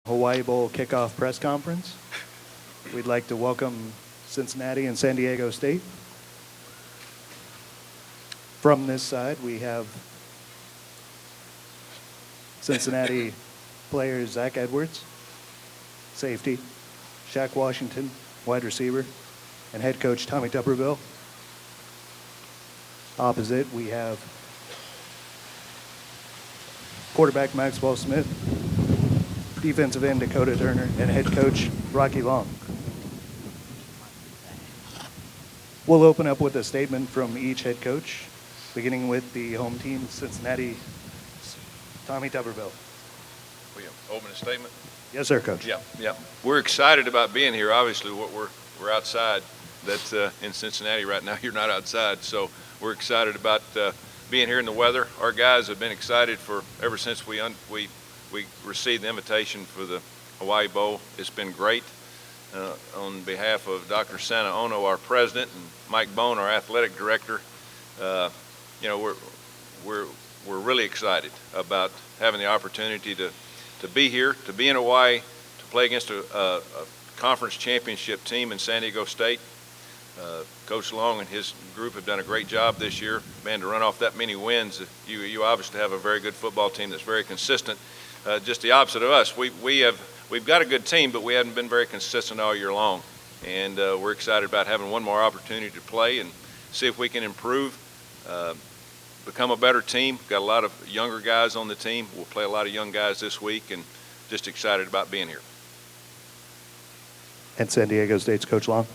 Hawai'i Bowl kickoff press conference. We'd like to welcome Cincinnati and San Diego State. From this side, we have Cincinnati player Zach Edwards, safety, Shaq Washington, wide receiver, and head coach Tommy Tuberville. Opposite, we have quarterback Maxwell Smith, defensive end Dakota Turner, and head coach Rocky Long. We'll open up with a statement from each head coach, beginning with the home team, Cincinnati, Tommy Tuberville. Will you open a statement? Yes, sir, Coach. Yeah. We're excited about being here. Obviously, we're outside. That's in Cincinnati right now. You're not outside, so we're excited about being here in the weather. Our guys have been excited for ever since we received the invitation for the Hawai'i Bowl. It's been great. On behalf of Dr. Santa Ono, our president, and Mike Bone, our athletic director, we're really excited about having the opportunity to be here, to be in Hawaii, to play against a conference championship team in San Diego State. Coach Long and his group have done a great job this year. Man, to run off that many wins, you obviously have a very good football team that's very consistent. Just the opposite of us. We've got a good team, but we haven't been very consistent all year long. And we're excited about having one more opportunity to play and see if we can improve, become a better team. Got a lot of younger guys on the team. We'll play a lot of young guys this week, and just excited about being here. And San Diego State's Coach Long.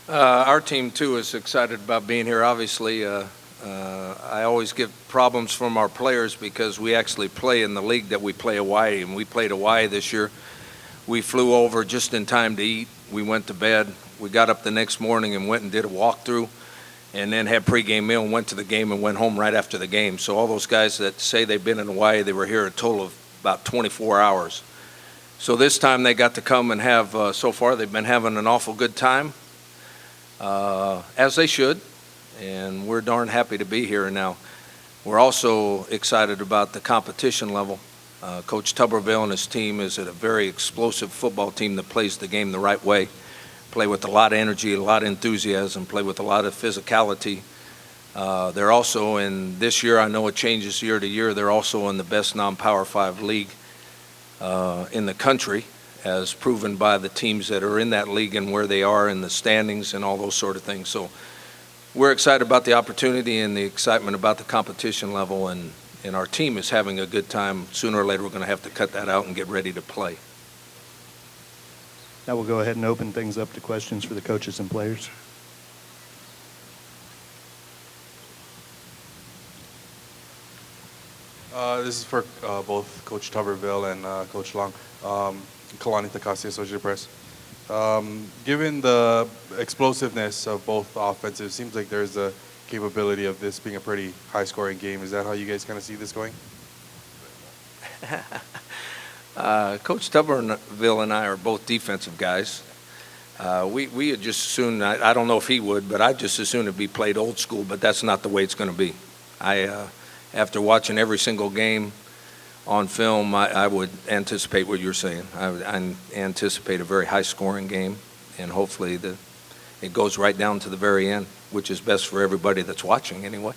Our team, too, is excited about being here. Obviously, I always get problems from our players because we actually play in the league that we play Hawaii, and we played Hawaii this year. We flew over just in time to eat. We went to bed. We got up the next morning and went and did a walkthrough, and then had pregame meal and went to the game and went home right after the game. So all those guys that say they've been in Hawaii, they were here a total of about 24 hours. So this time they got to come and have, so far they've been having an awful good time. As they should, and we're darn happy to be here now. We're also excited about the competition level. Coach Tuberville and his team is a very explosive football team that plays the game the right way, play with a lot of energy, a lot of enthusiasm, play with a lot of physicality. They're also in, this year, I know it changes year to year, they're also in the best non-Power 5 league in the country, as proven by the teams that are in that league and where they are in the standings and all those sort of things. So we're excited about the opportunity and the excitement about the competition level, and our team is having a good time. Sooner or later, we're going to have to cut that out and get ready to play. Now we'll go ahead and open things up to questions for the coaches and players. This is for both Coach Tuberville and Coach Long. Kalani Takasi, Associated Press. Given the explosiveness of both offenses, it seems like there's a capability of this being a pretty high-scoring game. Is that how you guys kind of see this going? Coach Tuberville and I are both defensive guys. We had just as soon, I don't know if he would, but I'd just as soon it be played old school, but that's not the way it's going to be. After watching every single game on film, I would anticipate what you're saying. I anticipate a very high-scoring game, and hopefully it goes right down to the very end, which is best for everybody that's watching anyway.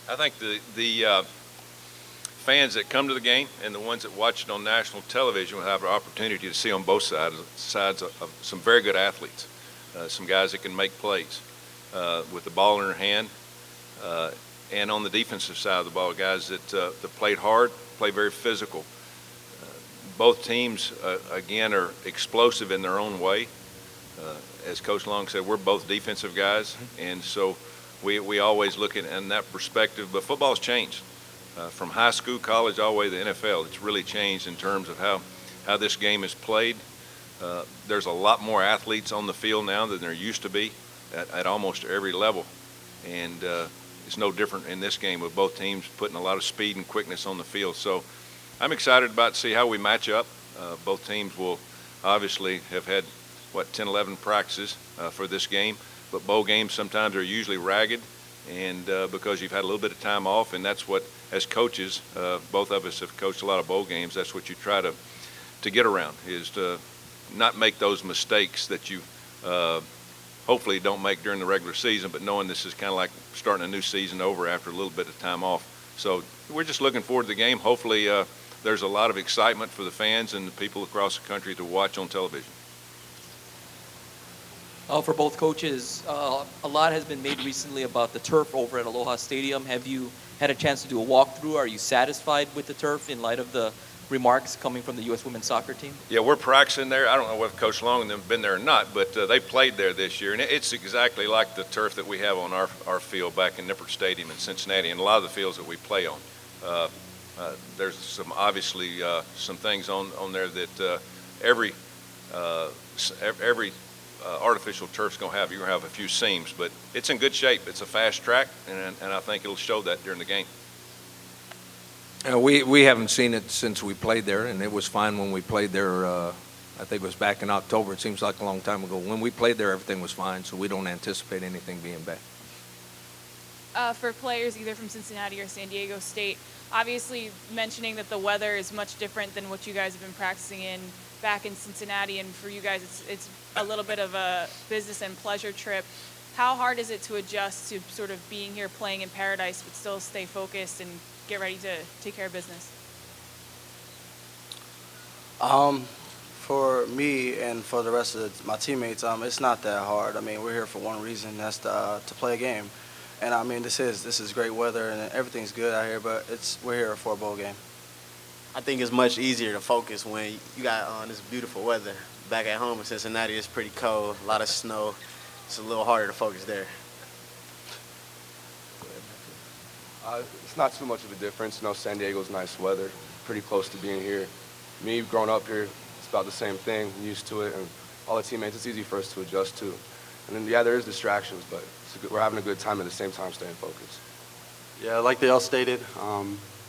I think the fans that come to the game and the ones that watch it on national television will have an opportunity to see on both sides of some very good athletes, some guys that can make plays with the ball in their hand. And on the defensive side of the ball, guys that played hard, play very physical. Both teams, again, are explosive in their own way. As Coach Long said, we're both defensive guys, and so we always look at it in that perspective. But football's changed. From high school, college, all the way to the NFL. It's really changed in terms of how this game is played. There's a lot more athletes on the field now than there used to be at almost every level. And it's no different in this game with both teams putting a lot of speed and quickness on the field. So I'm excited about to see how we match up. Both teams will obviously have had, 10, 11 practices for this game. But bowl games sometimes are usually ragged, and because you've had a little bit of time off, and that's what, as coaches, both of us have coached a lot of bowl games, that's what you try to get around, is to not make those mistakes that you hopefully don't make during the regular season, but knowing this is kind of like starting a new season over after a little bit of time off. So we're just looking forward to the game. Hopefully there's a lot of excitement for the fans and the people across the country to watch on television. For both coaches, a lot has been made recently about the turf over at Aloha Stadium. Have you had a chance to do a walkthrough? Are you satisfied with the turf in light of the remarks coming from the U.S. women's soccer team? Yeah, we're practicing there. I don't know whether Coach Long and them have been there or not, but they played there this year, and it's exactly like the turf that we have on our field back in Nippert Stadium in Cincinnati, and a lot of the fields that we play on. There's some obviously some things on there that every artificial turf's going to have. You're going to have a few seams, but it's in good shape. It's a fast track, and I think it'll show that during the game. We haven't seen it since we played there, and it was fine when we played there. I think it was back in October. It seems like a long time ago. When we played there, everything was fine, so we don't anticipate anything being bad. For players either from Cincinnati or San Diego State, obviously mentioning that the weather is much different than what you guys have been practicing in back in Cincinnati, and for you guys it's a little bit of a business and pleasure trip. How hard is it to adjust to sort of being here playing in paradise but still stay focused and get ready to take care of business? For me and for the rest of my teammates, it's not that hard. I mean, we're here for one reason, that's to play a game. And I mean, this is great weather and everything's good out here, but we're here for a bowl game. I think it's much easier to focus when you got this beautiful weather. Back at home in Cincinnati, it's pretty cold, a lot of snow. It's a little harder to focus there. It's not too much of a difference. You know, San Diego's nice weather, pretty close to being here. Me, growing up here, it's about the same thing. I'm used to it, and all the teammates, it's easy for us to adjust to. And then, yeah, there is distractions, but we're having a good time at the same time staying focused. Yeah, like they all stated,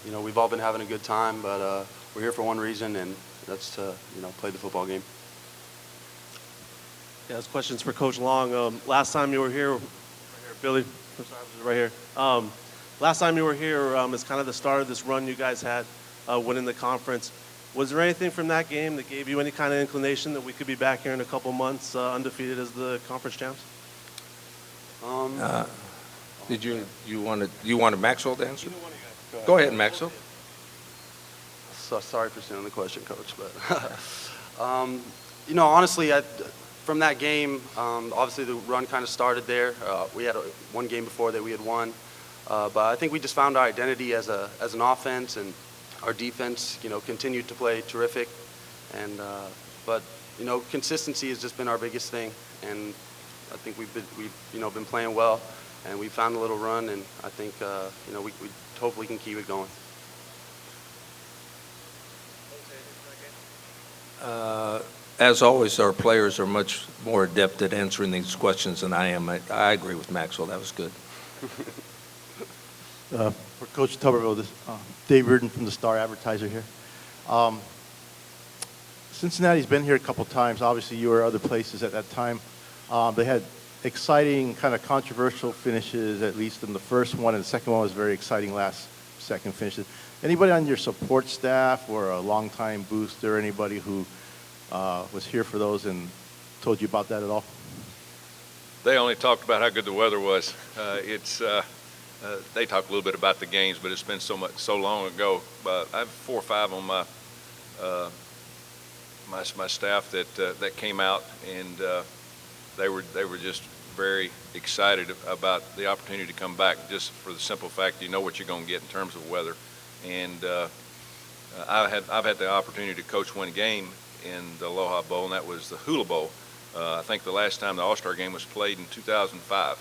you know, we've all been having a good time, but we're here for one reason, and that's to, you know, play the football game. Yeah, this question's for Coach Long. Last time you were here, right here, Billy, I'm sorry, right here. Last time you were here is kind of the start of this run you guys had, winning the conference. Was there anything from that game that gave you any kind of inclination that we could be back here in a couple months undefeated as the conference champs? Did you wanted Maxwell to answer? Go ahead, Maxwell. So sorry for stealing the question, Coach, but you know, honestly, from that game, obviously the run kind of started there. We had one game before that we had won, but I think we just found our identity as an offense, and our defense, you know, continued to play terrific. And but you know, consistency has just been our biggest thing, and I think we've you know, been playing well, and we found a little run, and I think you know, we hopefully can keep it going. As always, our players are much more adept at answering these questions than I am. I agree with Maxwell. That was good. For Coach Tuberville, this Dave Reardon from the Star Advertiser here. Cincinnati's been here a couple times. Obviously, you were other places at that time. They had exciting, kind of controversial finishes, at least in the first one, and the second one was very exciting second finishes. Anybody on your support staff or a longtime booster, anybody who was here for those and told you about that at all? They only talked about how good the weather was. They talked a little bit about the games, but it's been so long ago. I have 4 or 5 on my staff that came out, and they were just very excited about the opportunity to come back, just for the simple fact you know what you're going to get in terms of weather. And I've had the opportunity to coach one game in the Aloha Bowl, and that was the Hula Bowl. I think the last time the All-Star game was played in 2005,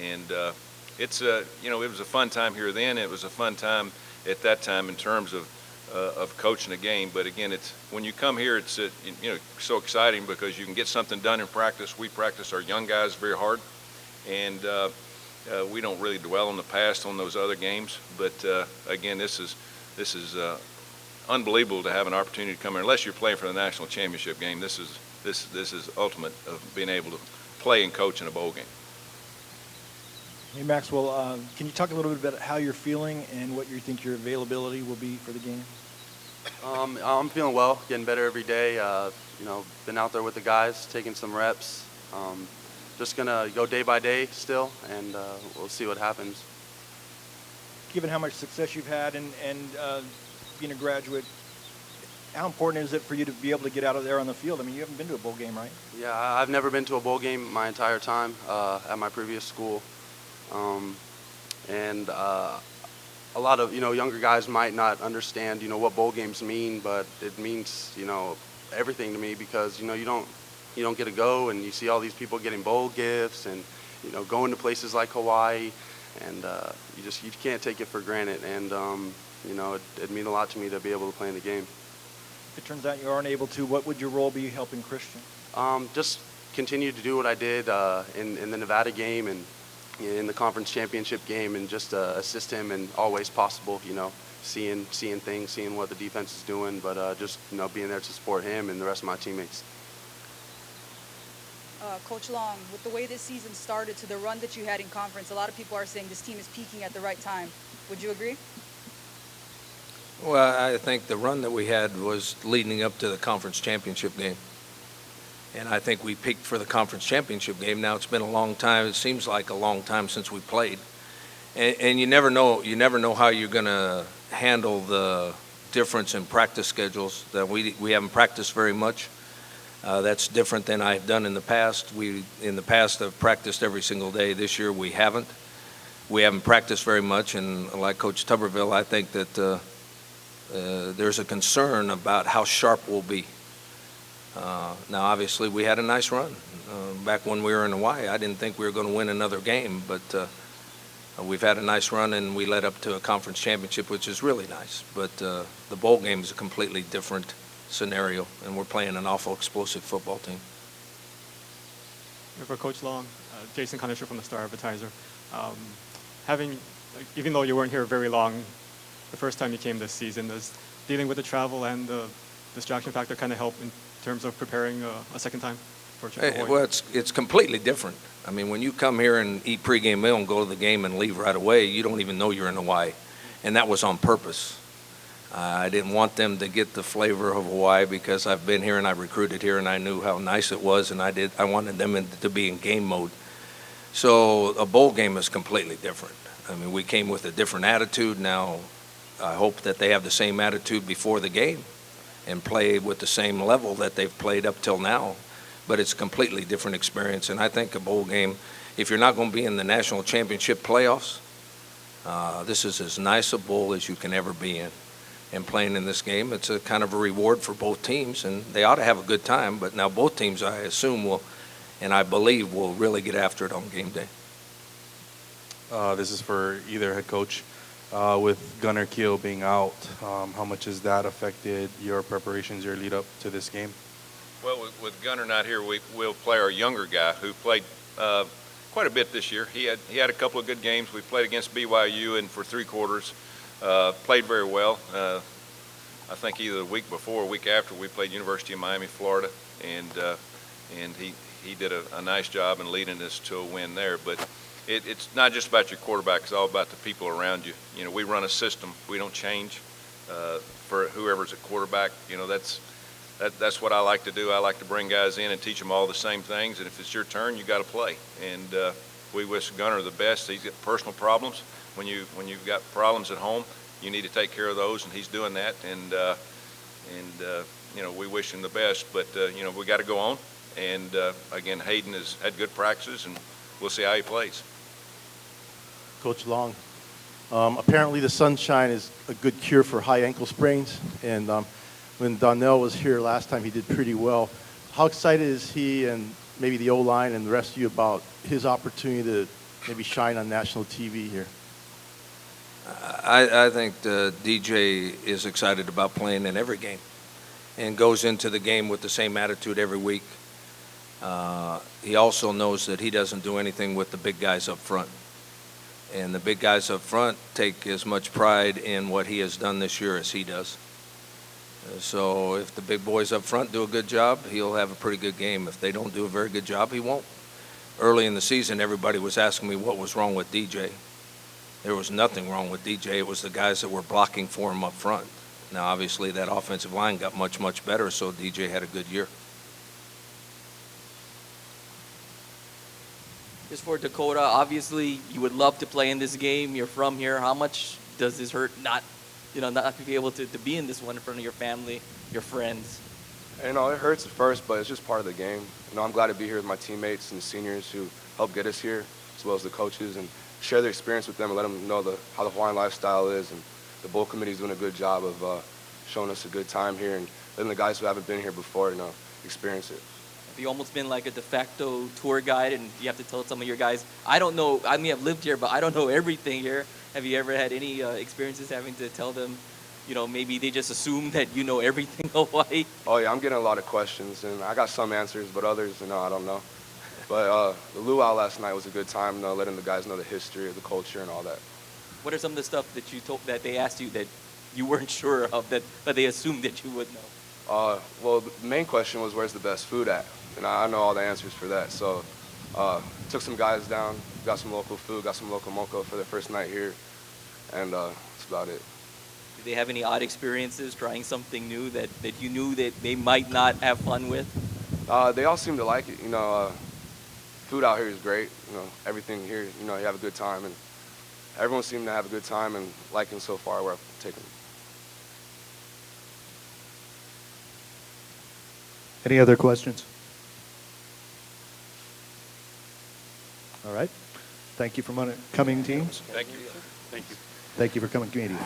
and it's you know, it was a fun time here then. It was a fun time at that time in terms of coaching a game. But again, it's when you come here, it's you know, so exciting because you can get something done in practice. We practice our young guys very hard, and we don't really dwell on the past on those other games. But again, this is unbelievable to have an opportunity to come here. Unless you're playing for the national championship game, this is ultimate of being able to play and coach in a bowl game. Hey, Maxwell, can you talk a little bit about how you're feeling and what you think your availability will be for the game? I'm feeling well, getting better every day. Been out there with the guys, taking some reps. Just gonna go day by day still, and we'll see what happens. Given how much success you've had and being a graduate, how important is it for you to be able to get out of there on the field? I mean, you haven't been to a bowl game, right? Yeah, I've never been to a bowl game my entire time at my previous school. A lot of, younger guys might not understand, what bowl games mean, but it means, everything to me because, you don't get to go and you see all these people getting bowl gifts and, going to places like Hawaii and you can't take it for granted. And, it means a lot to me to be able to play in the game. If it turns out you aren't able to, what would your role be helping Christian? Just continue to do what I did in the Nevada game and in the conference championship game and just assist him in all ways possible, seeing things, seeing what the defense is doing, but just, being there to support him and the rest of my teammates. Coach Long, with the way this season started to the run that you had in conference, a lot of people are saying this team is peaking at the right time. Would you agree? Well, I think the run that we had was leading up to the conference championship game. And I think we peaked for the conference championship game. Now it's been a long time. It seems like a long time since we played. And you never know how you're going to handle the difference in practice schedules. That we haven't practiced very much. That's different than I've done in the past. In the past have practiced every single day. This year we haven't. We haven't practiced very much. And like Coach Tuberville, I think that there's a concern about how sharp we'll be. Now, obviously, we had a nice run. Back when we were in Hawaii, I didn't think we were going to win another game, but we've had a nice run, and we led up to a conference championship, which is really nice. But the bowl game is a completely different scenario, and we're playing an awful explosive football team. For Coach Long, Jason Conisher from the Star Advertiser. Even though you weren't here very long, the first time you came this season, does dealing with the travel and the distraction factor kind of help in terms of preparing a second time for Hawaii? Well, it's completely different. I mean, when you come here and eat pregame meal and go to the game and leave right away, you don't even know you're in Hawaii. And that was on purpose. I didn't want them to get the flavor of Hawaii because I've been here and I recruited here and I knew how nice it was, and I wanted them to be in game mode. So a bowl game is completely different. I mean, we came with a different attitude. Now I hope that they have the same attitude before the game and play with the same level that they've played up till now. But it's a completely different experience. And I think a bowl game, if you're not going to be in the national championship playoffs, this is as nice a bowl as you can ever be in. And playing in this game, it's a kind of a reward for both teams, and they ought to have a good time. But now both teams, I assume, will, and I believe, will really get after it on game day. This is for either head coach. With Gunnar Keel being out, how much has that affected your preparations, your lead up to this game? Well, with Gunnar not here, we'll play our younger guy who played quite a bit this year. He had a couple of good games. We played against BYU and for 3 quarters played very well. I think either the week before or week after we played University of Miami, Florida, and he did a nice job in leading us to a win there. But it's not just about your quarterback; it's all about the people around you. You know, we run a system; we don't change for whoever's at quarterback. You know, that's what I like to do. I like to bring guys in and teach them all the same things. And if it's your turn, you got to play. And we wish Gunnar the best. He's got personal problems. When you've got problems at home, you need to take care of those, and he's doing that. And you know, we wish him the best. But you know, we got to go on. And again, Hayden has had good practices, and we'll see how he plays. Coach Long, apparently the sunshine is a good cure for high ankle sprains, and when Donnell was here last time, he did pretty well. How excited is he and maybe the O-line and the rest of you about his opportunity to maybe shine on national TV here? I think DJ is excited about playing in every game and goes into the game with the same attitude every week. He also knows that he doesn't do anything with the big guys up front. And the big guys up front take as much pride in what he has done this year as he does. So if the big boys up front do a good job, he'll have a pretty good game. If they don't do a very good job, he won't. Early in the season, everybody was asking me what was wrong with DJ. There was nothing wrong with DJ. It was the guys that were blocking for him up front. Now, obviously, that offensive line got much, much better, so DJ had a good year. Just for Dakota, obviously you would love to play in this game. You're from here. How much does this hurt not to be able to be in this one in front of your family, your friends? You know, it hurts at first, but it's just part of the game. You know, I'm glad to be here with my teammates and the seniors who helped get us here, as well as the coaches, and share their experience with them and let them know how the Hawaiian lifestyle is. And the bowl committee is doing a good job of showing us a good time here and letting the guys who haven't been here before, experience it. Have you almost been like a de facto tour guide, and you have to tell some of your guys, I don't know, I may have lived here, but I don't know everything here. Have you ever had any experiences having to tell them, maybe they just assume that you know everything Hawaii? Oh, yeah, I'm getting a lot of questions, and I got some answers, but others, I don't know. But the luau last night was a good time, letting the guys know the history of the culture and all that. What are some of the stuff that that they asked you that you weren't sure of, that they assumed that you would know? Well, the main question was, where's the best food at? And I know all the answers for that. So took some guys down, got some local food, got some local mocha for their first night here, and that's about it. Did they have any odd experiences trying something new that you knew that they might not have fun with? They all seem to like it. Food out here is great. Everything here, you have a good time, and everyone seemed to have a good time and liking so far where I've taken them. Any other questions? All right. Thank you for coming, teams. Thank you. Thank you. Thank you for coming, community.